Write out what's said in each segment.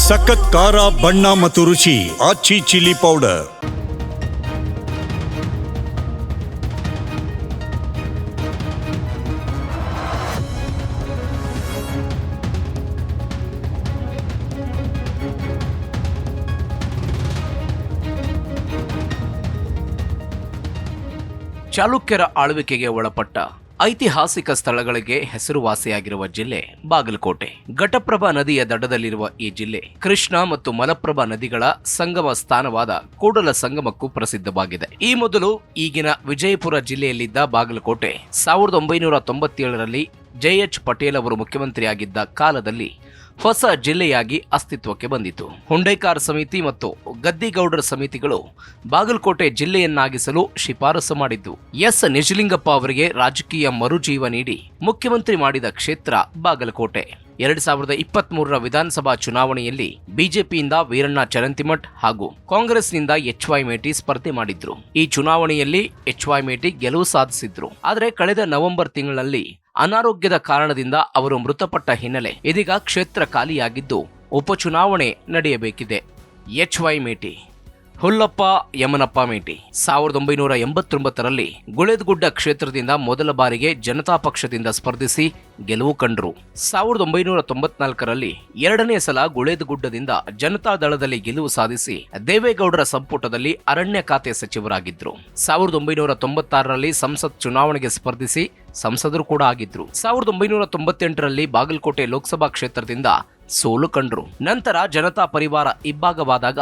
ಸಖತ್ ಖಾರ ಬಣ್ಣ ಮತ್ತು ರುಚಿ ಆಚಿ ಚಿಲ್ಲಿ ಪೌಡರ್. ಚಾಲುಕ್ಯರ ಆಳ್ವಿಕೆಗೆ ಒಳಪಟ್ಟ ಐತಿಹಾಸಿಕ ಸ್ಥಳಗಳಿಗೆ ಹೆಸರುವಾಸಿಯಾಗಿರುವ ಜಿಲ್ಲೆ ಬಾಗಲಕೋಟೆ. ಘಟಪ್ರಭಾ ನದಿಯ ದಡದಲ್ಲಿರುವ ಈ ಜಿಲ್ಲೆ ಕೃಷ್ಣ ಮತ್ತು ಮಲಪ್ರಭಾ ನದಿಗಳ ಸಂಗಮ ಸ್ಥಾನವಾದ ಕೂಡಲ ಸಂಗಮಕ್ಕೂ ಪ್ರಸಿದ್ಧವಾಗಿದೆ. ಈ ಮೊದಲು ಈಗಿನ ವಿಜಯಪುರ ಜಿಲ್ಲೆಯಲ್ಲಿದ್ದ ಬಾಗಲಕೋಟೆ 1997ರಲ್ಲಿ ಜೆ.ಎಚ್. ಪಟೇಲ್ ಅವರು ಮುಖ್ಯಮಂತ್ರಿಯಾಗಿದ್ದ ಕಾಲದಲ್ಲಿ ಹೊಸ ಜಿಲ್ಲೆಯಾಗಿ ಅಸ್ತಿತ್ವಕ್ಕೆ ಬಂದಿತು. ಹುಂಡೇಕಾರ್ ಸಮಿತಿ ಮತ್ತು ಗದ್ದಿಗೌಡರ ಸಮಿತಿಗಳು ಬಾಗಲಕೋಟೆ ಜಿಲ್ಲೆಯನ್ನಾಗಿಸಲು ಶಿಫಾರಸು ಮಾಡಿದ್ದು. ಎಸ್. ನಿಜಲಿಂಗಪ್ಪ ಅವರಿಗೆ ರಾಜಕೀಯ ಮರುಜೀವ ನೀಡಿ ಮುಖ್ಯಮಂತ್ರಿ ಮಾಡಿದ ಕ್ಷೇತ್ರ ಬಾಗಲಕೋಟೆ. 2023ರ ವಿಧಾನಸಭಾ ಚುನಾವಣೆಯಲ್ಲಿ ಬಿಜೆಪಿಯಿಂದ ವೀರಣ್ಣ ಚರಂತಿಮಠ್ ಹಾಗೂ ಕಾಂಗ್ರೆಸ್ನಿಂದ ಎಚ್.ವೈ. ಮೇಟಿ ಸ್ಪರ್ಧೆ ಮಾಡಿದ್ರು. ಈ ಚುನಾವಣೆಯಲ್ಲಿ ಎಚ್.ವೈ. ಮೇಟಿ ಗೆಲುವು ಸಾಧಿಸಿದ್ರು. ಆದರೆ ಕಳೆದ ನವೆಂಬರ್ ತಿಂಗಳಲ್ಲಿ ಅನಾರೋಗ್ಯದ ಕಾರಣದಿಂದ ಅವರು ಮೃತಪಟ್ಟ ಹಿನ್ನೆಲೆ ಇದೀಗ ಕ್ಷೇತ್ರ ಖಾಲಿಯಾಗಿದ್ದು ಉಪಚುನಾವಣೆ ನಡೆಯಬೇಕಿದೆ. ಎಚ್.ವೈ. ಮೇಟಿ ಹುಲ್ಲಪ್ಪ ಯಮನಪ್ಪ ಮೇಟಿ 1989ರಲ್ಲಿ ಗುಳೇದಗುಡ್ಡ ಕ್ಷೇತ್ರದಿಂದ ಮೊದಲ ಬಾರಿಗೆ ಜನತಾ ಪಕ್ಷದಿಂದ ಸ್ಪರ್ಧಿಸಿ ಗೆಲುವು ಕಂಡರು. 1994ರಲ್ಲಿ ಎರಡನೇ ಸಲ ಗುಳೇದಗುಡ್ಡದಿಂದ ಜನತಾ ದಳದಲ್ಲಿ ಗೆಲುವು ಸಾಧಿಸಿ ದೇವೇಗೌಡರ ಸಂಪುಟದಲ್ಲಿ ಅರಣ್ಯ ಖಾತೆ ಸಚಿವರಾಗಿದ್ರು. 1996ರಲ್ಲಿ ಸಂಸತ್ ಚುನಾವಣೆಗೆ ಸ್ಪರ್ಧಿಸಿ ಸಂಸದರು ಕೂಡ ಆಗಿದ್ರು. 1998ರಲ್ಲಿ ಬಾಗಲಕೋಟೆ ಲೋಕಸಭಾ ಕ್ಷೇತ್ರದಿಂದ ಸೋಲು ಕಂಡ್ರು. ನಂತರ ಜನತಾ ಪರಿವಾರ ಇಬ್ಬಾಗವಾದಾಗ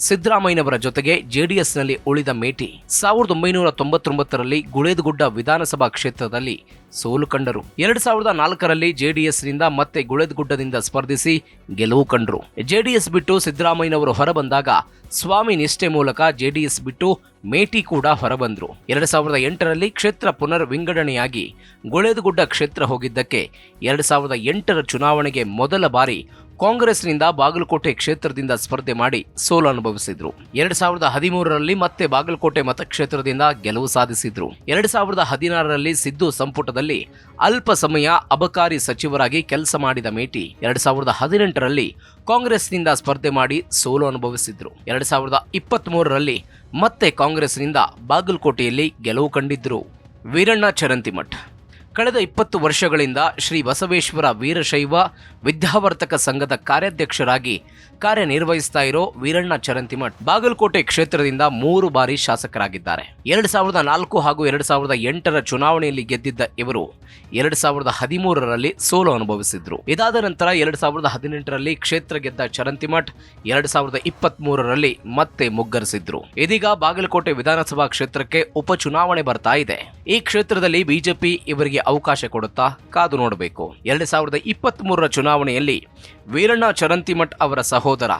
ಸಿದ್ದರಾಮಯ್ಯನವರ ಜೊತೆಗೆ ಜೆಡಿಎಸ್ನಲ್ಲಿ ಉಳಿದ ಮೇಟಿ 1999ರಲ್ಲಿ ಗುಳೇದಗುಡ್ಡ ವಿಧಾನಸಭಾ ಕ್ಷೇತ್ರದಲ್ಲಿ ಸೋಲು ಕಂಡರು. 2004ರಲ್ಲಿ ಜೆಡಿಎಸ್ನಿಂದ ಮತ್ತೆ ಗುಳೇದಗುಡ್ಡದಿಂದ ಸ್ಪರ್ಧಿಸಿ ಗೆಲುವು ಕಂಡ್ರು. ಜೆಡಿಎಸ್ ಬಿಟ್ಟು ಸಿದ್ದರಾಮಯ್ಯನವರು ಹೊರಬಂದಾಗ ಸ್ವಾಮಿ ನಿಷ್ಠೆ ಮೂಲಕ ಜೆಡಿಎಸ್ ಬಿಟ್ಟು ಮೇಟಿ ಕೂಡ ಹೊರಬಂದ್ರು. 2008ರಲ್ಲಿ ಕ್ಷೇತ್ರ ಪುನರ್ ವಿಂಗಡಣೆಯಾಗಿ ಗುಳೇದಗುಡ್ಡ ಕ್ಷೇತ್ರ ಹೋಗಿದ್ದಕ್ಕೆ 2008ರ ಚುನಾವಣೆಗೆ ಮೊದಲ ಬಾರಿ ಕಾಂಗ್ರೆಸ್ನಿಂದ ಬಾಗಲಕೋಟೆ ಕ್ಷೇತ್ರದಿಂದ ಸ್ಪರ್ಧೆ ಮಾಡಿ ಸೋಲು ಅನುಭವಿಸಿದ್ರು. 2013ರಲ್ಲಿ ಮತ್ತೆ ಬಾಗಲಕೋಟೆ ಮತಕ್ಷೇತ್ರದಿಂದ ಗೆಲುವು ಸಾಧಿಸಿದ್ರು. 2016ರಲ್ಲಿ ಸಿದ್ದು ಸಂಪುಟದಲ್ಲಿ ಅಲ್ಪ ಸಮಯ ಅಬಕಾರಿ ಸಚಿವರಾಗಿ ಕೆಲಸ ಮಾಡಿದ ಮೇಟಿ 2018ರಲ್ಲಿ ಕಾಂಗ್ರೆಸ್ನಿಂದ ಸ್ಪರ್ಧೆ ಮಾಡಿ ಸೋಲು ಅನುಭವಿಸಿದ್ರು. 2023ರಲ್ಲಿ ಮತ್ತೆ ಕಾಂಗ್ರೆಸ್ನಿಂದ ಬಾಗಲಕೋಟೆಯಲ್ಲಿ ಗೆಲುವು ಕಂಡಿದ್ರು. ವೀರಣ್ಣ ಚರಂತಿಮಠ್ ಕಳೆದ 20 ವರ್ಷಗಳಿಂದ ಶ್ರೀ ಬಸವೇಶ್ವರ ವೀರಶೈವ ವಿದ್ಯಾವರ್ತಕ ಸಂಘದ ಕಾರ್ಯಾಧ್ಯಕ್ಷರಾಗಿ ಕಾರ್ಯನಿರ್ವಹಿಸ್ತಾ ಇರೋ ವೀರಣ್ಣ ಚರಂತಿಮಠ್ ಬಾಗಲಕೋಟೆ ಕ್ಷೇತ್ರದಿಂದ 3 ಬಾರಿ ಶಾಸಕರಾಗಿದ್ದಾರೆ. 2004 ಹಾಗೂ 2008ರ ಚುನಾವಣೆಯಲ್ಲಿ ಗೆದ್ದಿದ್ದ ಇವರು 2013ರಲ್ಲಿ ಸೋಲು ಅನುಭವಿಸಿದ್ರು. ಇದಾದ ನಂತರ 2018ರಲ್ಲಿ ಕ್ಷೇತ್ರ ಗೆದ್ದ ಚರಂತಿಮಠ್ 2023ರಲ್ಲಿ ಮತ್ತೆ ಮುಗ್ಗರಿಸಿದ್ರು. ಇದೀಗ ಬಾಗಲಕೋಟೆ ವಿಧಾನಸಭಾ ಕ್ಷೇತ್ರಕ್ಕೆ ಉಪಚುನಾವಣೆ ಬರ್ತಾ ಇದೆ. ಈ ಕ್ಷೇತ್ರದಲ್ಲಿ ಬಿಜೆಪಿ ಇವರಿಗೆ ಅವಕಾಶ ಕೊಡುತ್ತಾ ಕಾದು ನೋಡಬೇಕು. 2023ರ ಚುನಾವಣೆಯಲ್ಲಿ ವೀರಣ್ಣ ಚರಂತಿಮಠ್ ಅವರ ಸಹೋದರ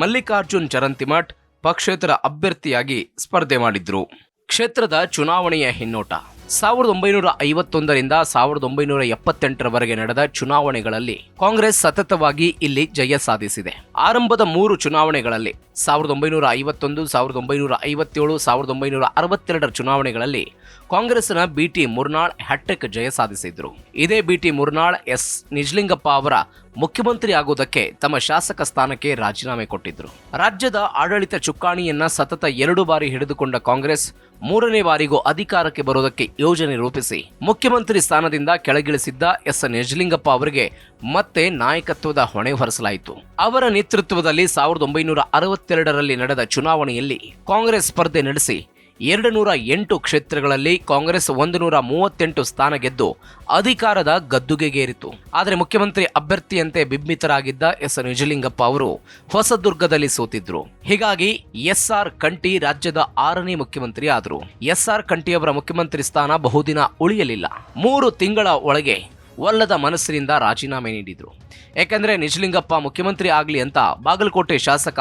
ಮಲ್ಲಿಕಾರ್ಜುನ್ ಚರಂತಿಮಠ್ ಪಕ್ಷೇತರ ಅಭ್ಯರ್ಥಿಯಾಗಿ ಸ್ಪರ್ಧೆ ಮಾಡಿದ್ರು. ಕ್ಷೇತ್ರದ ಚುನಾವಣೆಯ ಹಿನ್ನೋಟ 1951ರಿಂದ 1978ರವರೆಗೆ ನಡೆದ ಚುನಾವಣೆಗಳಲ್ಲಿ ಕಾಂಗ್ರೆಸ್ ಸತತವಾಗಿ ಇಲ್ಲಿ ಜಯ ಸಾಧಿಸಿದೆ. ಆರಂಭದ 3 ಚುನಾವಣೆಗಳಲ್ಲಿ 1951, 1957, 1962ರ ಚುನಾವಣೆಗಳಲ್ಲಿ ಕಾಂಗ್ರೆಸ್ನ ಬಿ.ಟಿ. ಮುರ್ನಾಳ್ ಹ್ಯಾಟ್ರಿಕ್ ಜಯ ಸಾಧಿಸಿದ್ರು. ಇದೇ ಬಿ.ಟಿ. ಮುರ್ನಾಳ್ ಎಸ್. ನಿಜಲಿಂಗಪ್ಪ ಅವರ ಮುಖ್ಯಮಂತ್ರಿ ಆಗುವುದಕ್ಕೆ ತಮ್ಮ ಶಾಸಕ ಸ್ಥಾನಕ್ಕೆ ರಾಜೀನಾಮೆ ಕೊಟ್ಟಿದ್ರು. ರಾಜ್ಯದ ಆಡಳಿತ ಚುಕ್ಕಾಣಿಯನ್ನ ಸತತ 2 ಬಾರಿ ಹಿಡಿದುಕೊಂಡ ಕಾಂಗ್ರೆಸ್ 3ನೇ ಬಾರಿಗೂ ಅಧಿಕಾರಕ್ಕೆ ಬರುವುದಕ್ಕೆ ಯೋಜನೆ ರೂಪಿಸಿ ಮುಖ್ಯಮಂತ್ರಿ ಸ್ಥಾನದಿಂದ ಕೆಳಗಿಳಿಸಿದ್ದ ಎಸ್. ನಿಜಲಿಂಗಪ್ಪ ಅವರಿಗೆ ಮತ್ತೆ ನಾಯಕತ್ವದ ಹೊಣೆ ಹೊರಿಸಲಾಯಿತು. ಅವರ ನೇತೃತ್ವದಲ್ಲಿ 1962ರಲ್ಲಿ ನಡೆದ ಚುನಾವಣೆಯಲ್ಲಿ ಕಾಂಗ್ರೆಸ್ ಸ್ಪರ್ಧೆ ನಡೆಸಿ 208 ಕ್ಷೇತ್ರಗಳಲ್ಲಿ ಕಾಂಗ್ರೆಸ್ 138 ಸ್ಥಾನ ಗೆದ್ದು ಅಧಿಕಾರದ ಗದ್ದುಗೆಗೇರಿತು. ಆದರೆ ಮುಖ್ಯಮಂತ್ರಿ ಅಭ್ಯರ್ಥಿಯಂತೆ ಬಿಂಬಿತರಾಗಿದ್ದ ಎಸ್. ನಿಜಲಿಂಗಪ್ಪ ಅವರು ಹೊಸದುರ್ಗದಲ್ಲಿ ಸೋತಿದ್ರು. ಹೀಗಾಗಿ ಎಸ್.ಆರ್. ಕಂಠಿ ರಾಜ್ಯದ 6ನೇ ಮುಖ್ಯಮಂತ್ರಿ ಆದರು. ಎಸ್.ಆರ್. ಕಂಠಿಯವರ ಮುಖ್ಯಮಂತ್ರಿ ಸ್ಥಾನ ಬಹುದಿನ ಉಳಿಯಲಿಲ್ಲ. 3 ತಿಂಗಳ ಒಳಗೆ ಒಲ್ಲದ ಮನಸ್ಸಿನಿಂದ ರಾಜೀನಾಮೆ ನೀಡಿದ್ರು. ಯಾಕೆಂದ್ರೆ ನಿಜಲಿಂಗಪ್ಪ ಮುಖ್ಯಮಂತ್ರಿ ಆಗಲಿ ಅಂತ ಬಾಗಲಕೋಟೆ ಶಾಸಕ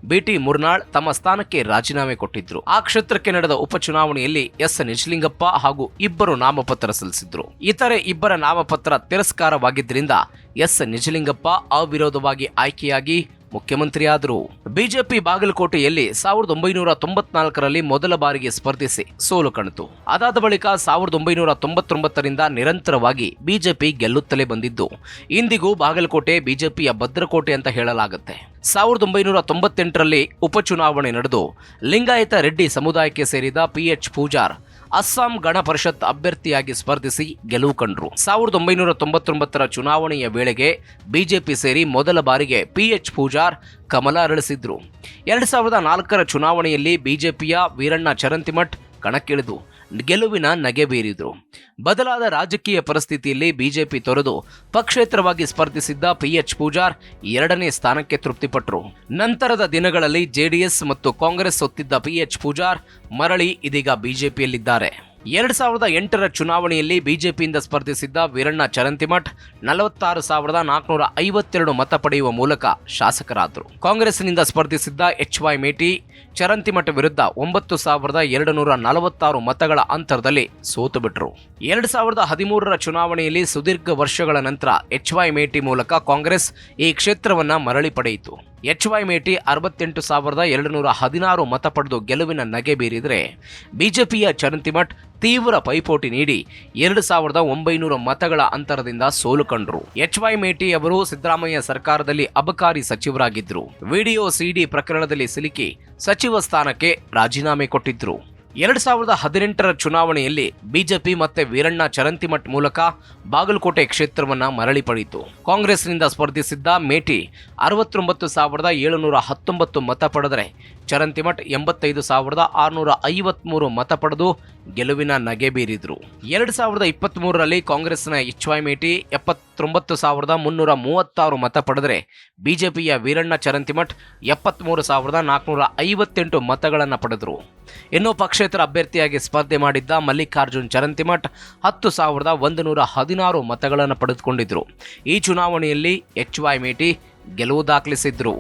ಬಿ.ಟಿ. ಮುರ್ನಾಳ್ ತಮ್ಮ ಸ್ಥಾನಕ್ಕೆ ರಾಜೀನಾಮೆ ಕೊಟ್ಟಿದ್ರು. ಆ ಕ್ಷೇತ್ರಕ್ಕೆ ನಡೆದ ಉಪಚುನಾವಣೆಯಲ್ಲಿ ಎಸ್. ನಿಜಲಿಂಗಪ್ಪ ಹಾಗೂ 2 ನಾಮಪತ್ರ ಸಲ್ಲಿಸಿದ್ರು. ಇತರೆ 2 ನಾಮಪತ್ರ ತಿರಸ್ಕಾರವಾಗಿದ್ದರಿಂದ ಎಸ್. ನಿಜಲಿಂಗಪ್ಪ ಅವಿರೋಧವಾಗಿ ಆಯ್ಕೆಯಾಗಿ ಮುಖ್ಯಮಂತ್ರಿಯಾದರು. ಬಿಜೆಪಿ ಬಾಗಲಕೋಟೆಯಲ್ಲಿ 1994ರಲ್ಲಿ ಮೊದಲ ಬಾರಿಗೆ ಸ್ಪರ್ಧಿಸಿ ಸೋಲು ಕಾಣಿತು. ಅದಾದ ಬಳಿಕ 1999ರಿಂದ ನಿರಂತರವಾಗಿ ಬಿಜೆಪಿ ಗೆಲ್ಲುತ್ತಲೇ ಬಂದಿದ್ದು ಇಂದಿಗೂ ಬಾಗಲಕೋಟೆ ಬಿಜೆಪಿಯ ಭದ್ರಕೋಟೆ ಅಂತ ಹೇಳಲಾಗುತ್ತೆ. 1998ರಲ್ಲಿ ಉಪಚುನಾವಣೆ ನಡೆದು ಲಿಂಗಾಯತ ರೆಡ್ಡಿ ಸಮುದಾಯಕ್ಕೆ ಸೇರಿದ PH ಪೂಜಾರ್ ಅಸ್ಸಾಂ ಗಣ ಪರಿಷತ್ ಅಭ್ಯರ್ಥಿಯಾಗಿ ಸ್ಪರ್ಧಿಸಿ ಗೆಲುವು ಕಂಡರು. 1999ರ ಚುನಾವಣೆಯ ವೇಳೆಗೆ ಬಿಜೆಪಿ ಸೇರಿ ಮೊದಲ ಬಾರಿಗೆ PH ಪೂಜಾರ್ ಕಮಲ ಅರಳಿಸಿದ್ರು. 2004ರ ಚುನಾವಣೆಯಲ್ಲಿ ಬಿಜೆಪಿಯ ವೀರಣ್ಣ ಚರಂತಿಮಠ್ ಕಣಕ್ಕಿಳಿದು ಗೆಲುವಿನ ನಗೆ ಬೀರಿದ್ರು. ಬದಲಾದ ರಾಜಕೀಯ ಪರಿಸ್ಥಿತಿಯಲ್ಲಿ ಬಿಜೆಪಿ ತೊರೆದು ಪಕ್ಷೇತರವಾಗಿ ಸ್ಪರ್ಧಿಸಿದ್ದ PH ಪೂಜಾರ್ 2ನೇ ಸ್ಥಾನಕ್ಕೆ ತೃಪ್ತಿಪಟ್ಟರು. ನಂತರದ ದಿನಗಳಲ್ಲಿ ಜೆಡಿಎಸ್ ಮತ್ತು ಕಾಂಗ್ರೆಸ್ ಒತ್ತಿದ್ದ PH ಪೂಜಾರ್ ಮರಳಿ ಇದೀಗ ಬಿಜೆಪಿಯಲ್ಲಿದ್ದಾರೆ. 2008ರ ಚುನಾವಣೆಯಲ್ಲಿ ಬಿಜೆಪಿಯಿಂದ ಸ್ಪರ್ಧಿಸಿದ್ದ ವೀರಣ್ಣ ಚರಂತಿಮಠ್ 46,452 ಮತ ಪಡೆಯುವ ಮೂಲಕ ಶಾಸಕರಾದರು. ಕಾಂಗ್ರೆಸ್ನಿಂದ ಸ್ಪರ್ಧಿಸಿದ್ದ HY ಮೇಟಿ ಚರಂತಿಮಠ್ ವಿರುದ್ಧ 9,246 ಮತಗಳ ಅಂತರದಲ್ಲಿ ಸೋತು ಬಿಟ್ಟರು. 2013ರ ಚುನಾವಣೆಯಲ್ಲಿ ಸುದೀರ್ಘ ವರ್ಷಗಳ ನಂತರ HY ಮೇಟಿ ಮೂಲಕ ಕಾಂಗ್ರೆಸ್ ಈ ಕ್ಷೇತ್ರವನ್ನ ಮರಳಿ ಪಡೆಯಿತು. HY ಮೇಟಿ 68,216 ಮತ ಪಡೆದು ಗೆಲುವಿನ ನಗೆ ಬೀರಿದರೆ ಬಿಜೆಪಿಯ ಚರಂತಿಮಠ್ ತೀವ್ರ ಪೈಪೋಟಿ ನೀಡಿ 2,900 ಮತಗಳ ಅಂತರದಿಂದ ಸೋಲು ಕಂಡರು. HY ಮೇಟಿ ಅವರು ಸಿದ್ದರಾಮಯ್ಯ ಸರ್ಕಾರದಲ್ಲಿ ಅಬಕಾರಿ ಸಚಿವರಾಗಿದ್ದರು. ವಿಡಿಯೋ CD ಪ್ರಕರಣದಲ್ಲಿ ಸಿಲುಕಿ ಸಚಿವ ಸ್ಥಾನಕ್ಕೆ ರಾಜೀನಾಮೆ ಕೊಟ್ಟಿದ್ರು. 2018ರ ಚುನಾವಣೆಯಲ್ಲಿ ಬಿಜೆಪಿ ಮತ್ತೆ ವೀರಣ್ಣ ಚರಂತಿಮಠ್ ಮೂಲಕ ಬಾಗಲಕೋಟೆ ಕ್ಷೇತ್ರವನ್ನ ಮರಳಿ ಪಡೆಯಿತು. ಕಾಂಗ್ರೆಸ್ನಿಂದ ಸ್ಪರ್ಧಿಸಿದ್ದ ಮೇಟಿ 69,719 ಮತ ಪಡೆದರೆ ಚರಂತಿಮಠ್ 85,653 ಮತ ಪಡೆದು ಗೆಲುವಿನ ನಗೆ ಬೀರಿದ್ರು. 2023ರಲ್ಲಿ ಕಾಂಗ್ರೆಸ್ನ HY ಮೇಟಿ 79,336 ಮತ ಪಡೆದರೆ ಬಿಜೆಪಿಯ ವೀರಣ್ಣ ಚರಂತಿಮಠ್ 73,458 ಮತಗಳನ್ನು ಪಡೆದರು. ಇನ್ನು ಪಕ್ಷೇತರ ಅಭ್ಯರ್ಥಿಯಾಗಿ ಸ್ಪರ್ಧೆ ಮಾಡಿದ್ದ ಮಲ್ಲಿಕಾರ್ಜುನ್ ಚರಂತಿಮಠ್ 10,116 ಮತಗಳನ್ನು ಪಡೆದುಕೊಂಡಿದ್ದರು. ಈ ಚುನಾವಣೆಯಲ್ಲಿ HY ಮೇಟಿ ಗೆಲುವು ದಾಖಲಿಸಿದ್ರು.